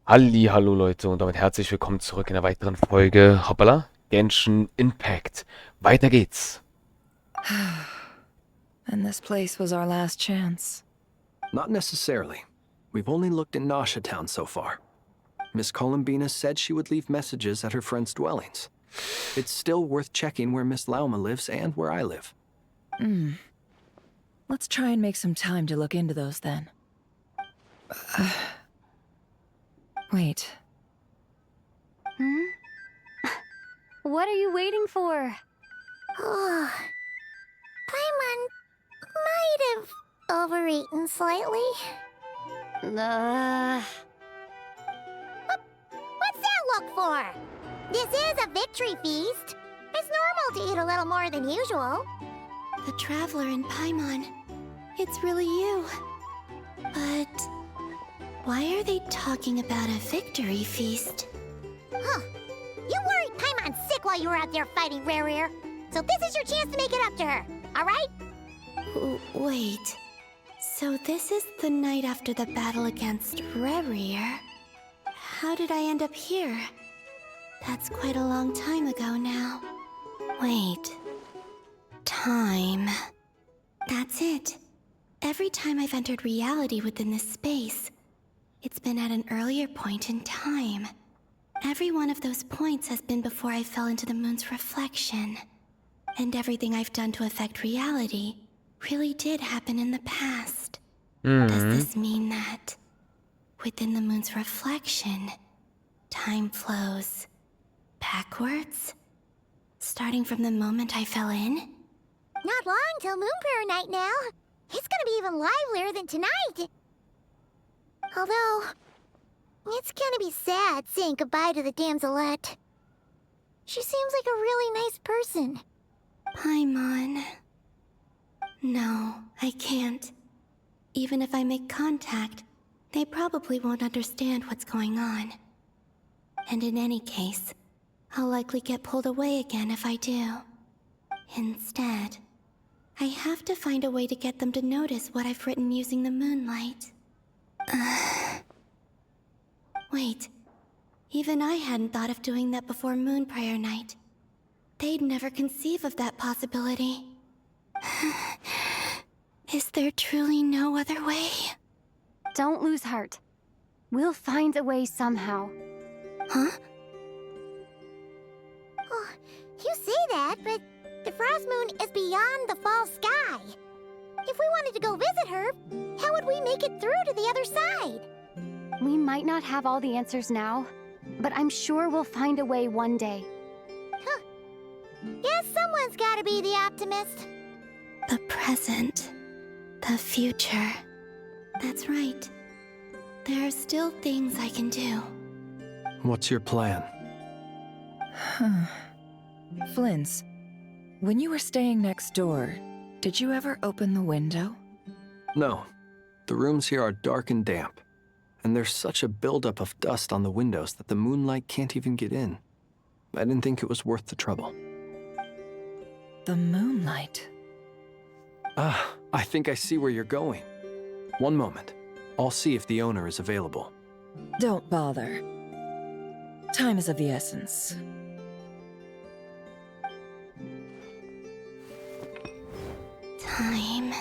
Hallo Leute und damit herzlich willkommen zurück in einer weiteren Folge, hoppala, Genshin Impact. Weiter geht's. And this place was our last chance. Not necessarily. We've only looked in Nasha Town so far. Miss Columbina said she would leave messages at her friends' dwellings. It's still worth checking where Miss Lauma lives and where I live. Let's try and make some time to look into those then. Wait. What are you waiting for? Oh, Paimon might have overeaten slightly. What's that look for? This is a victory feast. It's normal to eat a little more than usual. The Traveler in Paimon. It's really you. But why are they talking about a victory feast? Huh. You worried Paimon's sick while you were out there fighting Rare. So this is your chance to make it up to her, alright? Wait. So this is the night after the battle against Rare. How did I end up here? That's quite a long time ago now. Wait. Time. That's it. Every time I've entered reality within this space, it's been at an earlier point in time. Every one of those points has been before I fell into the moon's reflection. And everything I've done to affect reality really did happen in the past. Does this mean that within the moon's reflection, time flows backwards? Starting from the moment I fell in? Not long till Moon Prayer Night now. It's gonna be even livelier than tonight. Although, it's gonna be sad saying goodbye to the damselette. She seems like a really nice person. Paimon. No, I can't. Even if I make contact, they probably won't understand what's going on. And in any case, I'll likely get pulled away again if I do. Instead, I have to find a way to get them to notice what I've written using the moonlight. Wait, even I hadn't thought of doing that before Moon Prayer Night. They'd never conceive of that possibility. Is there truly no other way? Don't lose heart. We'll find a way somehow. Huh? Oh, you say that, but the Frost Moon is beyond the fall sky. If we wanted to go visit her, how would we make it through to the other side? We might not have all the answers now, but I'm sure we'll find a way one day. Huh. Guess someone's gotta be the optimist. The present. The future. That's right. There are still things I can do. What's your plan? Flynn's, when you were staying next door, did you ever open the window? No. The rooms here are dark and damp. And there's such a buildup of dust on the windows that the moonlight can't even get in. I didn't think it was worth the trouble. The moonlight. I think I see where you're going. One moment. I'll see if the owner is available. Don't bother. Time is of the essence. Time.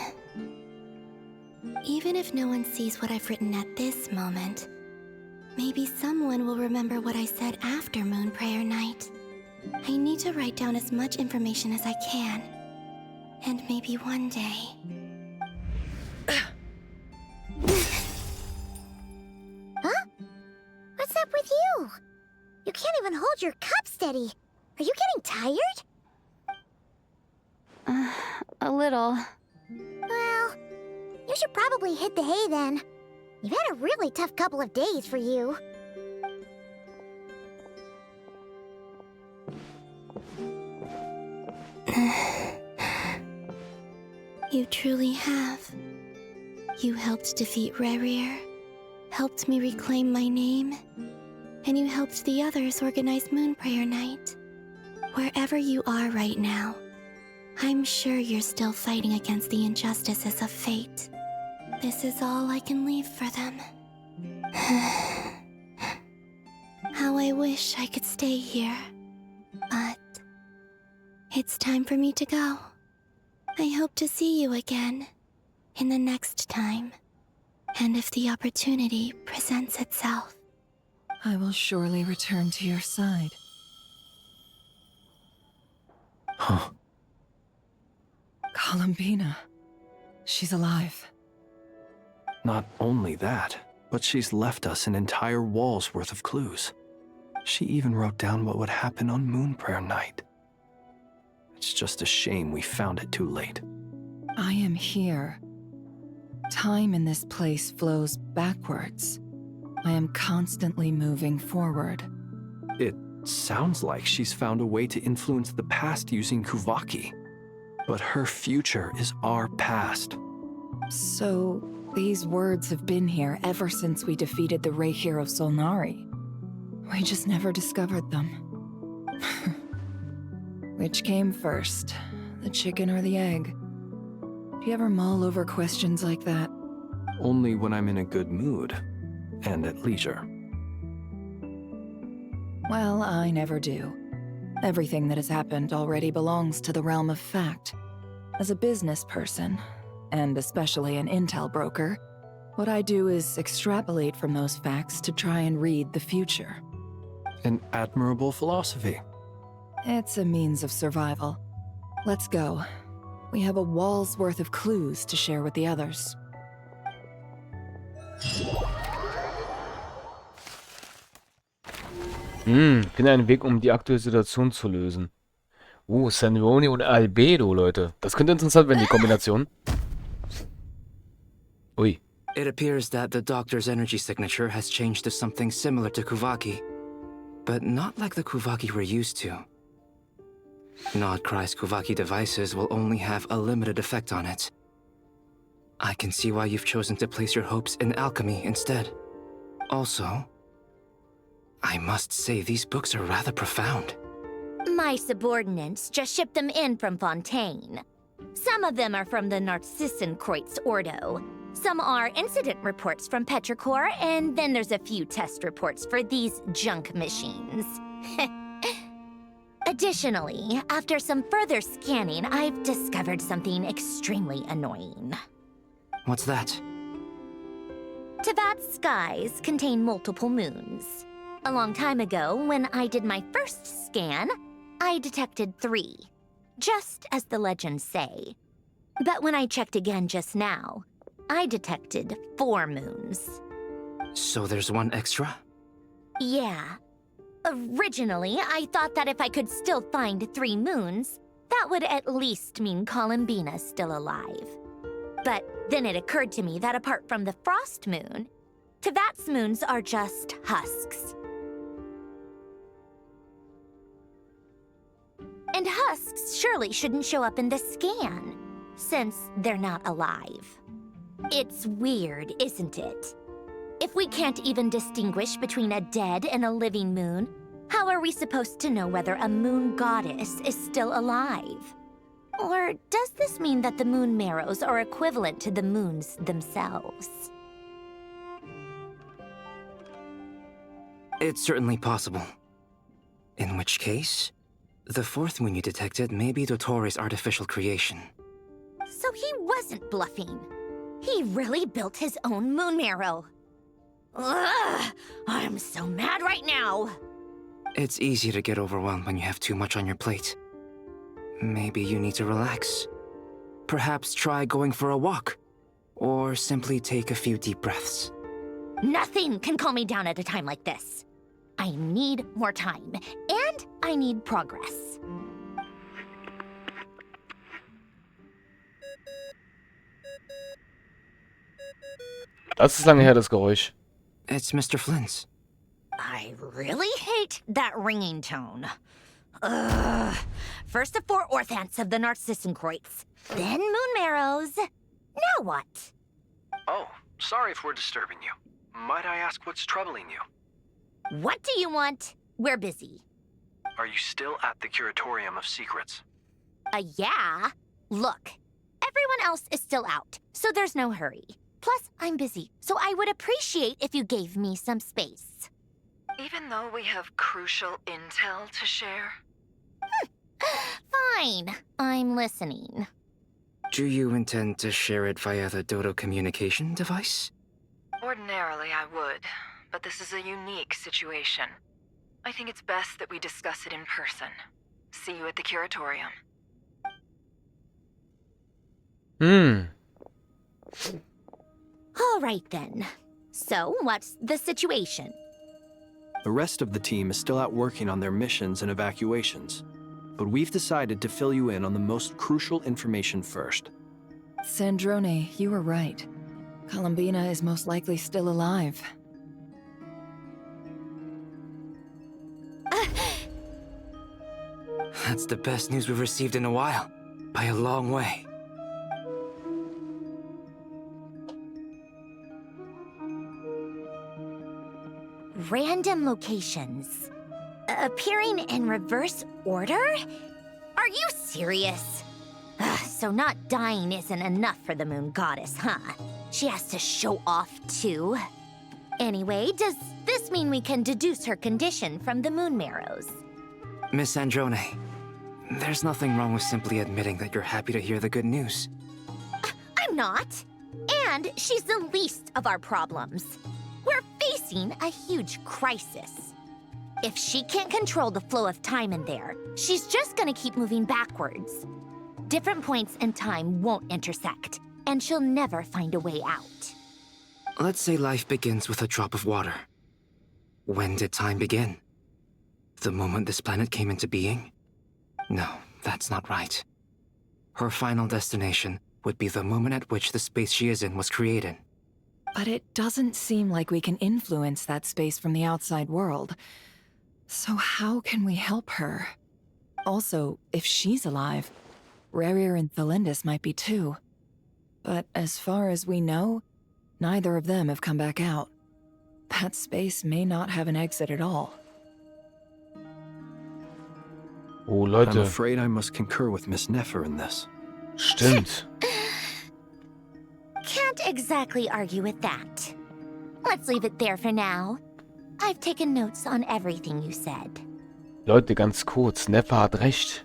Even if no one sees what I've written at this moment, maybe someone will remember what I said after Moon Prayer Night. I need to write down as much information as I can. And maybe one day... Huh? What's up with you? You can't even hold your cup steady. Are you getting tired? A little. Well, you should probably hit the hay then. You've had a really tough couple of days for you. You truly have. You helped defeat Rare, helped me reclaim my name, and you helped the others organize Moon Prayer Night. Wherever you are right now, I'm sure you're still fighting against the injustices of fate. This is all I can leave for them. wish I could stay here, but it's time for me to go. I hope to see you again in the next time, and if the opportunity presents itself. I will surely return to your side. Huh. Columbina. She's alive. Not only that, but she's left us an entire wall's worth of clues. She even wrote down what would happen on Moon Prayer Night. It's just a shame we found it too late. I am here. Time in this place flows backwards. I am constantly moving forward. It sounds like she's found a way to influence the past using Kuvaki. But her future is our past. So, these words have been here ever since we defeated the Ray Hero Solnari. We just never discovered them. Which came first, the chicken or the egg? Do you ever mull over questions like that? Only when I'm in a good mood and at leisure. Well, I never do. Everything that has happened already belongs to the realm of fact. As a business person, and especially an intel broker, what I do is extrapolate from those facts to try and read the future. An admirable philosophy. It's a means of survival. Let's go. We have a wall's worth of clues to share with the others. Finde einen Weg, um die aktuelle Situation zu lösen. Sanroni und Albedo, Leute. Das könnte interessant werden, die Kombination. Ui. It appears that the doctor's energy signature has changed to something similar to Kuvaki, but not like the Kuvaki we're used to. Nodcry's Kuvaki devices will only have a limited effect on it. I can see why you've chosen to place your hopes in alchemy instead. Also, I must say these books are rather profound. My subordinates just shipped them in from Fontaine. Some of them are from the Narcissenkreuz Ordo. Some are incident reports from Petrichor, and then there's a few test reports for these junk machines. Additionally, after some further scanning, I've discovered something extremely annoying. What's that? Tevat's skies contain multiple moons. A long time ago, when I did my first scan, I detected 3, just as the legends say. But when I checked again just now, I detected 4 moons. So there's one extra? Yeah. Originally, I thought that if I could still find 3 moons, that would at least mean Columbina's still alive. But then it occurred to me that apart from the frost moon, Tevat's moons are just husks. And husks surely shouldn't show up in the scan, since they're not alive. It's weird, isn't it? If we can't even distinguish between a dead and a living moon, how are we supposed to know whether a moon goddess is still alive? Or does this mean that the moon marrows are equivalent to the moons themselves? It's certainly possible. In which case, the 4th moon you detected may be Dottore artificial creation. So he wasn't bluffing. He really built his own moon marrow. Ugh! I'm so mad right now! It's easy to get overwhelmed when you have too much on your plate. Maybe you need to relax. Perhaps try going for a walk. Or simply take a few deep breaths. Nothing can calm me down at a time like this. I need more time, and I need progress. Das ist lange her, das Geräusch. It's Mr. Flynn's. I really hate that ringing tone. Ugh. First the 4 orthants of the Narcissenkreuz, then moon marrows. Now what? Oh, sorry if we're disturbing you. Might I ask what's troubling you? What do you want? We're busy. Are you still at the Curatorium of Secrets? Yeah. Look, everyone else is still out, so there's no hurry. Plus, I'm busy, so I would appreciate if you gave me some space. Even though we have crucial intel to share? Fine, I'm listening. Do you intend to share it via the Dodo communication device? Ordinarily, I would, but this is a unique situation. I think it's best that we discuss it in person. See you at the curatorium. All right then. So, what's the situation? The rest of the team is still out working on their missions and evacuations, but we've decided to fill you in on the most crucial information first. Sandrone, you were right. Columbina is most likely still alive. That's the best news we've received in a while, by a long way. Random locations. Appearing in reverse order? Are you serious? So not dying isn't enough for the moon goddess, huh? She has to show off too. Anyway, does this mean we can deduce her condition from the moon marrows? Miss Androne, there's nothing wrong with simply admitting that you're happy to hear the good news. I'm not. And she's the least of our problems. We're facing a huge crisis. If she can't control the flow of time in there, she's just gonna keep moving backwards. Different points in time won't intersect, and she'll never find a way out. Let's say life begins with a drop of water. When did time begin? The moment this planet came into being? No, that's not right. Her final destination would be the moment at which the space she is in was created. But it doesn't seem like we can influence that space from the outside world. So how can we help her? Also, if she's alive, Rarier and Thelindis might be too. But as far as we know, neither of them have come back out. That space may not have an exit at all. Oh, I'm Leute. afraid I must concur with Miss Nefer in this. Stimmt. Can't exactly argue with that. Let's leave it there for now. I've taken notes on everything you said. Leute, ganz kurz. Neffe hat recht.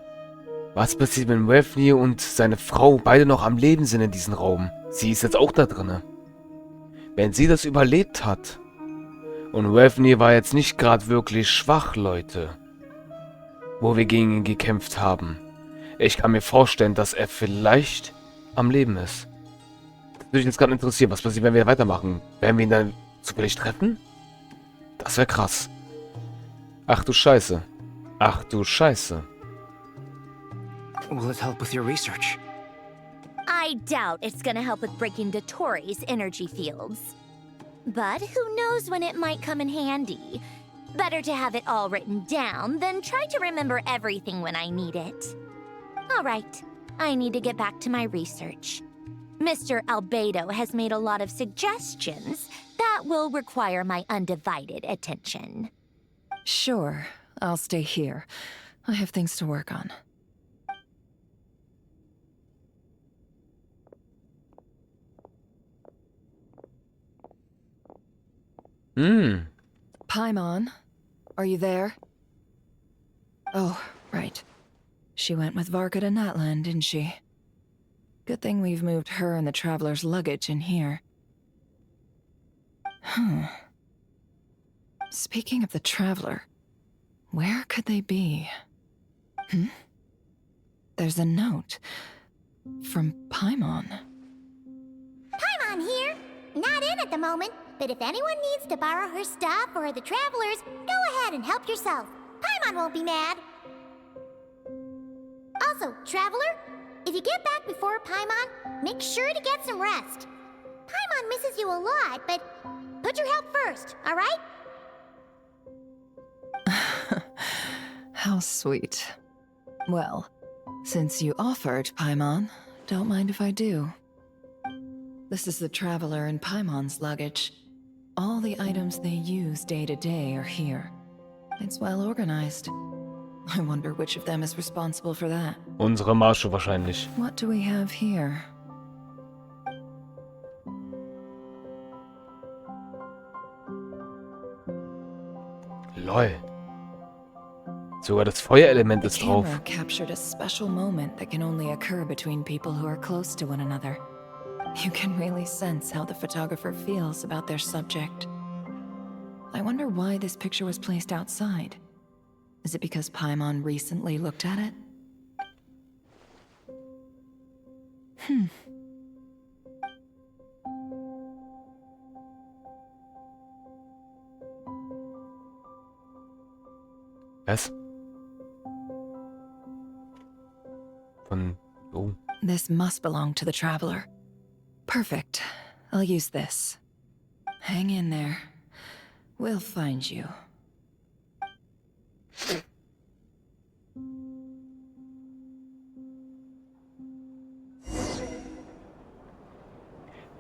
Was passiert, wenn Wefnir und seine Frau beide noch am Leben sind in diesem Raum? Sie ist jetzt auch da drinne. Wenn sie das überlebt hat. Und Wefnir war jetzt nicht gerade wirklich schwach, Leute. Wo wir gegen ihn gekämpft haben. Ich kann mir vorstellen, dass er vielleicht am Leben ist. Das würde mich jetzt gerade interessieren. Was passiert, wenn wir weitermachen? Werden wir ihn dann zufällig treffen? Das wäre krass. Ach du Scheiße. Ach du Scheiße. Will it help with your research? I doubt it's gonna help with breaking Dotori's energy fields. But who knows when it might come in handy. Better to have it all written down than try to remember everything when I need it. All right, I need to get back to my research. Mr. Albedo has made a lot of suggestions that will require my undivided attention. Sure, I'll stay here. I have things to work on. Paimon, are you there? Oh, right. She went with Varka to Natlan, didn't she? Good thing we've moved her and the Traveler's luggage in here. Speaking of the Traveler, where could they be? There's a note from Paimon. Paimon here. Not in at the moment, but if anyone needs to borrow her stuff or the Travelers, go ahead and help yourself. Paimon won't be mad. Also, Traveler, if you get back before Paimon, make sure to get some rest. Paimon misses you a lot, but put your health first, all right? How sweet. Well, since you offered, Paimon, don't mind if I do. This is the Traveler and Paimon's luggage. All the items they use day to day are here. It's well organized. I wonder which of them is responsible for that. Unsere Masho wahrscheinlich. What do we have here? Lol. Sogar das Feuerelement The ist drauf. camera captured a special moment that can only occur between people who are close to one another. You can really sense how the photographer feels about their subject. I wonder why this picture was placed outside. Is it because Paimon recently looked at it? Was? Von... Oh. This must belong to the traveler. Perfect. I'll use this. Hang in there. We'll find you.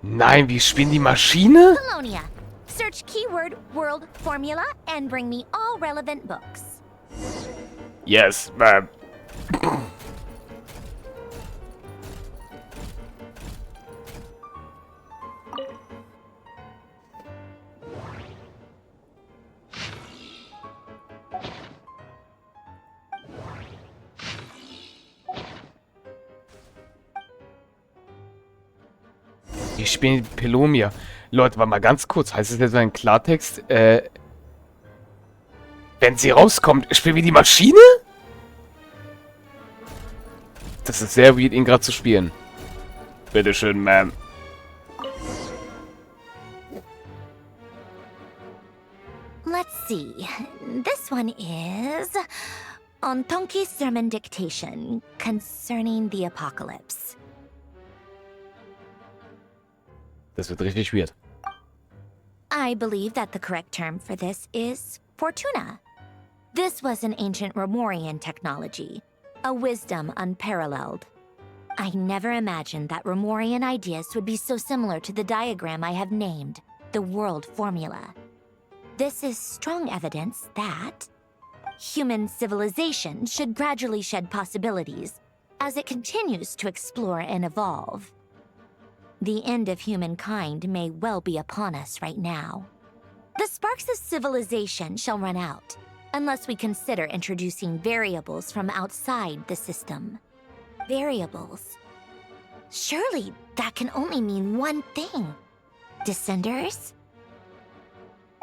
Nein, wir spielen die Maschine? Colonia. Search keyword world formula and bring me all relevant books. Yes, ma'am. Wir spielen Pelomia. Leute, warte mal ganz kurz. Heißt es jetzt mal in Klartext, wenn sie rauskommt, spielen wir die Maschine? Das ist sehr weird, ihn gerade zu spielen. Bitteschön, Ma'am. Let's see. This one is Ontonki Sermon Dictation concerning the apocalypse. Das wird richtig weird. I believe that the correct term for this is Fortuna. This was an ancient Romorian technology, a wisdom unparalleled. I never imagined that Romorian ideas would be so similar to the diagram I have named, the world formula. This is strong evidence that human civilization should gradually shed possibilities as it continues to explore and evolve. The end of humankind may well be upon us right now. The sparks of civilization shall run out, unless we consider introducing variables from outside the system. Variables. Surely that can only mean one thing. Descenders?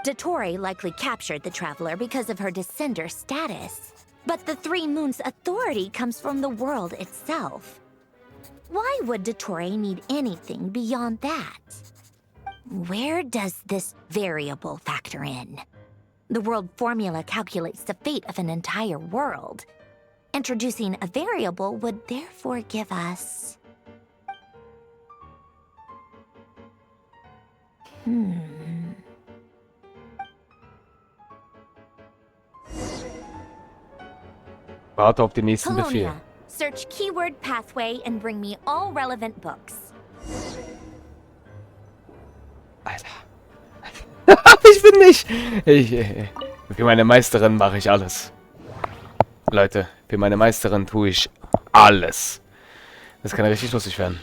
Dottore likely captured the traveler because of her descender status. But the Three Moons' authority comes from the world itself. Why would Dottore need anything beyond that? Where does this variable factor in? The world formula calculates the fate of an entire world. Introducing a variable would therefore give us... Warte auf den nächsten Befehl. Colonia. Search keyword pathway and bring me all relevant books. Alter. Ich bin nicht. Für meine Meisterin mache ich alles. Leute, für meine Meisterin tue ich alles. Das kann richtig lustig werden.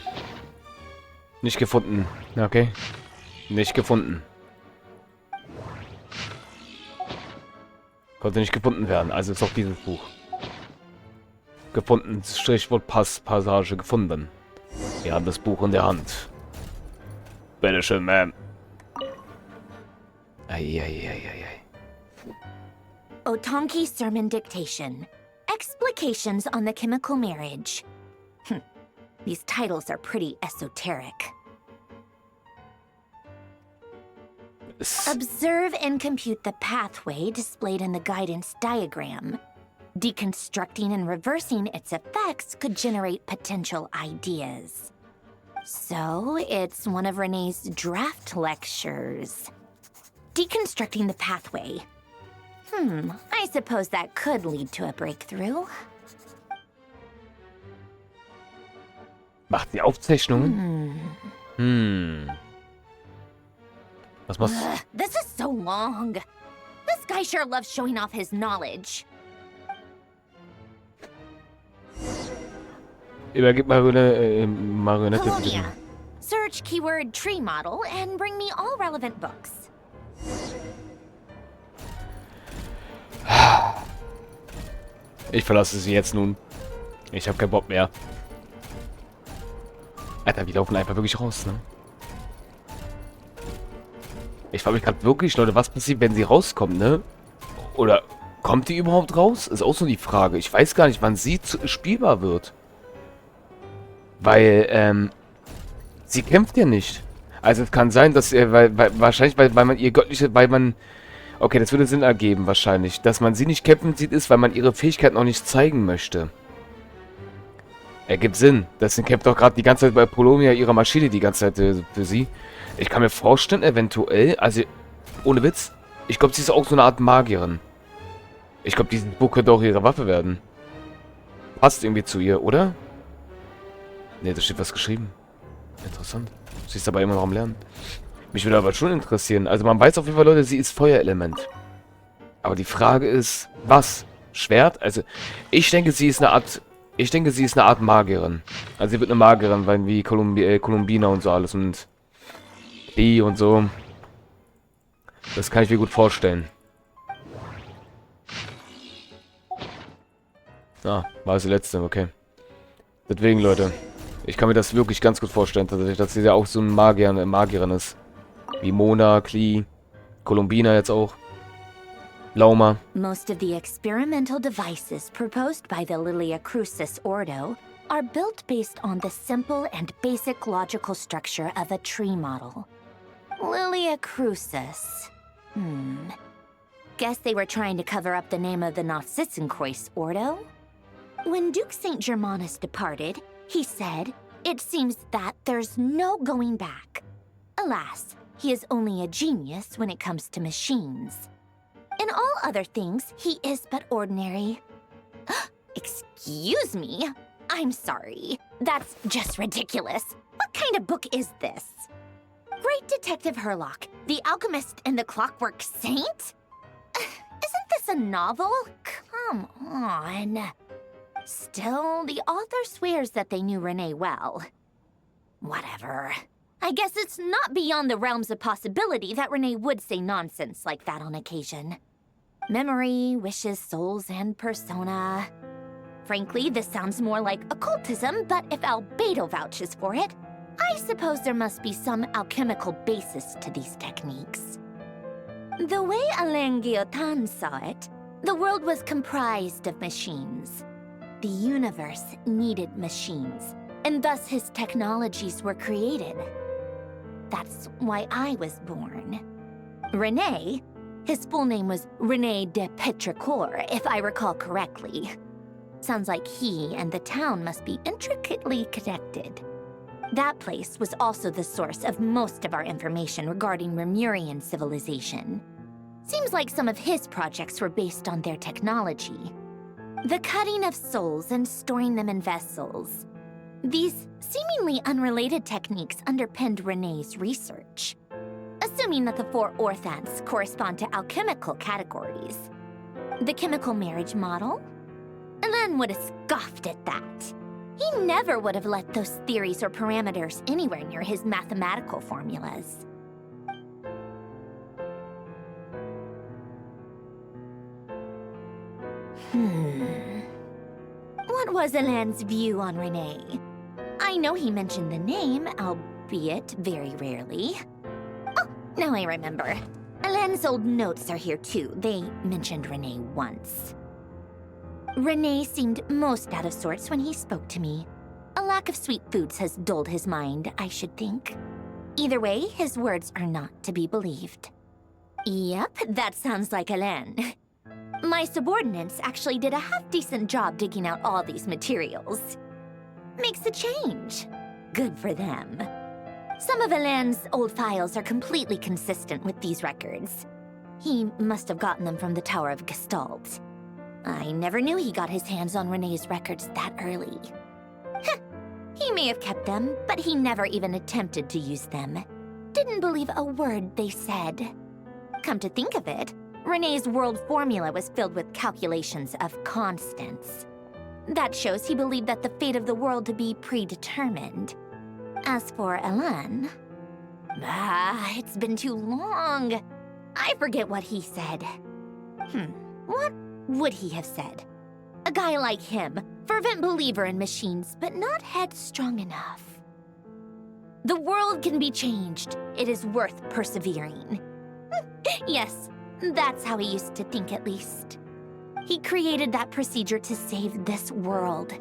Nicht gefunden. Okay. Nicht gefunden. Konnte nicht gefunden werden. Also ist auch dieses Buch. Gefunden. Strichwort Passage gefunden. Wir haben das Buch in der Hand. Bitteschön, Ma'am. Eieieiei. Otonki Sermon Dictation. Explications on the chemical marriage. These titles are pretty esoteric. Observe and compute the pathway displayed in the guidance diagram. Deconstructing and reversing its effects could generate potential ideas. So, it's one of Renee's draft lectures. Deconstructing the pathway. I suppose that could lead to a breakthrough. Macht die Aufzeichnungen? Was machst du? This is so long. This guy sure loves showing off his knowledge. Übergib Marionette. Colonia. Search keyword tree model and bring me all relevant books. Ich verlasse sie jetzt nun. Ich habe keinen Bock mehr. Alter, wir laufen einfach wirklich raus, ne? Ich frage mich gerade wirklich, Leute, was passiert, wenn sie rauskommt, ne? Oder kommt die überhaupt raus? Ist auch so die Frage. Ich weiß gar nicht, wann sie spielbar wird. Weil, sie kämpft ja nicht. Also es kann sein, dass wahrscheinlich, weil man ihr göttliche, okay, das würde Sinn ergeben wahrscheinlich. Dass man sie nicht kämpfen sieht, ist, weil man ihre Fähigkeit noch nicht zeigen möchte. Ergibt Sinn. Deswegen kämpft doch gerade die ganze Zeit bei Polomia ihre Maschine die ganze Zeit für sie. Ich kann mir vorstellen, eventuell, also ohne Witz, ich glaube, sie ist auch so eine Art Magierin. Ich glaube, diesen Buch könnte auch ihre Waffe werden. Passt irgendwie zu ihr, oder? Ne, da steht was geschrieben. Interessant. Sie ist aber immer noch am Lernen. Mich würde aber schon interessieren. Also man weiß auf jeden Fall, Leute, sie ist Feuerelement. Aber die Frage ist, was? Schwert? Also, ich denke, sie ist eine Art Magierin. Also sie wird eine Magierin, weil wie Kolumbiner und so alles und die und so. Das kann ich mir gut vorstellen. Ah, war es die letzte, okay. Deswegen, Leute. Ich kann mir das wirklich ganz gut vorstellen, tatsächlich, dass sie ja auch so ein Magierin ist. Wie Mona, Klee, Kolumbina jetzt auch. Lauma. Most of the experimental devices proposed by the Lilia Crucis Ordo are built based on the simple and basic logical structure of a tree model. Lilia Crucis. Guess they were trying to cover up the name of the Narcissenkreuz Ordo? When Duke St. Germanus departed, he said, "It seems that there's no going back." Alas, he is only a genius when it comes to machines. In all other things, he is but ordinary. Excuse me? I'm sorry. That's just ridiculous. What kind of book is this? Great Detective Herlock, the Alchemist and the Clockwork Saint? Isn't this a novel? Come on. Still, the author swears that they knew Renee well. Whatever. I guess it's not beyond the realms of possibility that Renee would say nonsense like that on occasion. Memory, wishes, souls, and persona. Frankly, this sounds more like occultism, but if Albedo vouches for it, I suppose there must be some alchemical basis to these techniques. The way Alain Guillotin saw it, the world was comprised of machines. The universe needed machines, and thus his technologies were created. That's why I was born. Renee, his full name was René de Petrichor, if I recall correctly. Sounds like he and the town must be intricately connected. That place was also the source of most of our information regarding Remurian civilization. Seems like some of his projects were based on their technology. The cutting of souls and storing them in vessels. These seemingly unrelated techniques underpinned René's research. Assuming that the four orthants correspond to alchemical categories. The chemical marriage model? Alain would have scoffed at that. He never would have let those theories or parameters anywhere near his mathematical formulas. What was Alain's view on Renee? I know he mentioned the name, albeit very rarely. Oh, now I remember. Alain's old notes are here too. They mentioned Renee once. Renee seemed most out of sorts when he spoke to me. A lack of sweet foods has dulled his mind, I should think. Either way, his words are not to be believed. Yep, that sounds like Alain. My subordinates actually did a half-decent job digging out all these materials. Makes a change. Good for them. Some of Alain's old files are completely consistent with these records. He must have gotten them from the Tower of Gestalt. I never knew he got his hands on Renee's records that early. Heh, he may have kept them, but he never even attempted to use them. Didn't believe a word they said. Come to think of it, Renee's world formula was filled with calculations of constants. That shows he believed that the fate of the world to be predetermined. As for Alain... it's been too long. I forget what he said. What would he have said? A guy like him, fervent believer in machines, but not headstrong enough. The world can be changed. It is worth persevering. Yes, that's how he used to think at least. He created that procedure to save this world.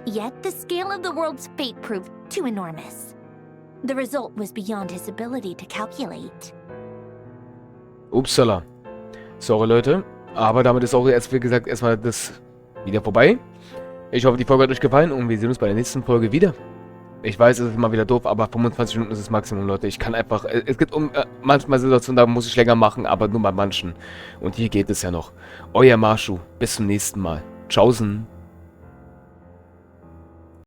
Yet the scale of the world's fate proved too enormous. The result was beyond his ability to calculate. Upsala. Sorry, Leute. Aber damit ist auch jetzt, wie gesagt, erstmal das wieder vorbei. Ich hoffe, die Folge hat euch gefallen und wir sehen uns bei der nächsten Folge wieder. Ich weiß, es ist immer wieder doof, aber 25 Minuten ist das Maximum, Leute. Ich kann einfach... Es gibt manchmal Situationen, da muss ich länger machen, aber nur bei manchen. Und hier geht es ja noch. Euer Masho. Bis zum nächsten Mal. Tschaußen.